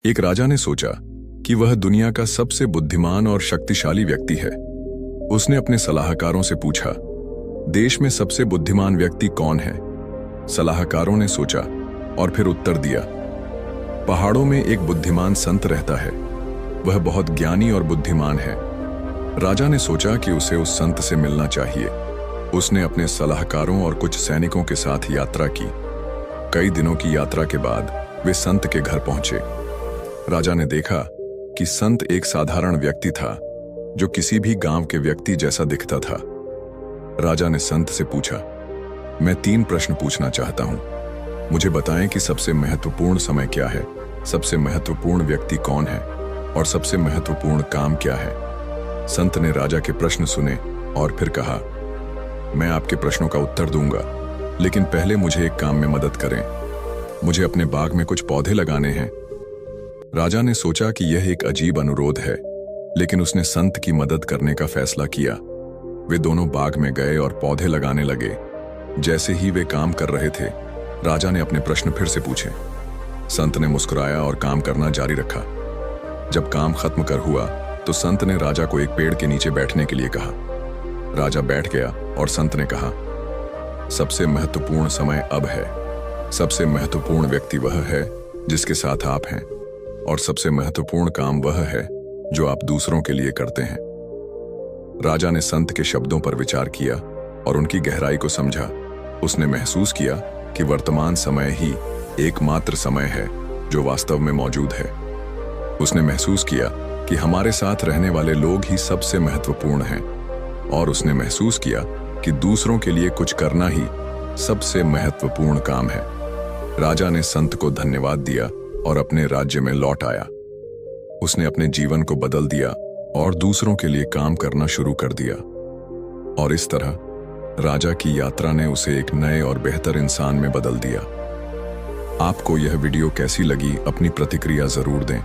एक राजा ने सोचा कि वह दुनिया का सबसे बुद्धिमान और शक्तिशाली व्यक्ति है। उसने अपने सलाहकारों से पूछा, देश में सबसे बुद्धिमान व्यक्ति कौन है? सलाहकारों ने सोचा और फिर उत्तर दिया, पहाड़ों में एक बुद्धिमान संत रहता है। वह बहुत ज्ञानी और बुद्धिमान है। राजा ने सोचा कि उसे उस संत से मिलना चाहिए। उसने अपने सलाहकारों और कुछ सैनिकों के साथ यात्रा की। कई दिनों की यात्रा के बाद वे संत के घर पहुंचे। राजा ने देखा कि संत एक साधारण व्यक्ति था जो किसी भी गांव के व्यक्ति जैसा दिखता था। राजा ने संत से पूछा, मैं 3 प्रश्न पूछना चाहता हूं। मुझे बताएं कि सबसे महत्वपूर्ण समय क्या है, सबसे महत्वपूर्ण व्यक्ति कौन है और सबसे महत्वपूर्ण काम क्या है। संत ने राजा के प्रश्न सुने और फिर कहा, मैं आपके प्रश्नों का उत्तर दूंगा, लेकिन पहले मुझे एक काम में मदद करें। मुझे अपने बाग में कुछ पौधे लगाने हैं। राजा ने सोचा कि यह एक अजीब अनुरोध है, लेकिन उसने संत की मदद करने का फैसला किया। वे दोनों बाग में गए और पौधे लगाने लगे। जैसे ही वे काम कर रहे थे, राजा ने अपने प्रश्न फिर से पूछे। संत ने मुस्कुराया और काम करना जारी रखा। जब काम खत्म कर हुआ तो संत ने राजा को एक पेड़ के नीचे बैठने के लिए कहा। राजा बैठ गया और संत ने कहा, सबसे महत्वपूर्ण समय अब है। सबसे महत्वपूर्ण व्यक्ति वह है जिसके साथ आप हैं, और सबसे महत्वपूर्ण काम वह है जो आप दूसरों के लिए करते हैं। राजा ने संत के शब्दों पर विचार किया और उनकी गहराई को समझा। उसने महसूस किया कि वर्तमान समय ही एकमात्र समय है जो वास्तव में मौजूद है। उसने महसूस किया कि हमारे साथ रहने वाले लोग ही सबसे महत्वपूर्ण हैं, और उसने महसूस किया कि दूसरों के लिए कुछ करना ही सबसे महत्वपूर्ण काम है। राजा ने संत को धन्यवाद दिया और अपने राज्य में लौट आया। उसने अपने जीवन को बदल दिया और दूसरों के लिए काम करना शुरू कर दिया, और इस तरह राजा की यात्रा ने उसे एक नए और बेहतर इंसान में बदल दिया। आपको यह वीडियो कैसी लगी, अपनी प्रतिक्रिया जरूर दें।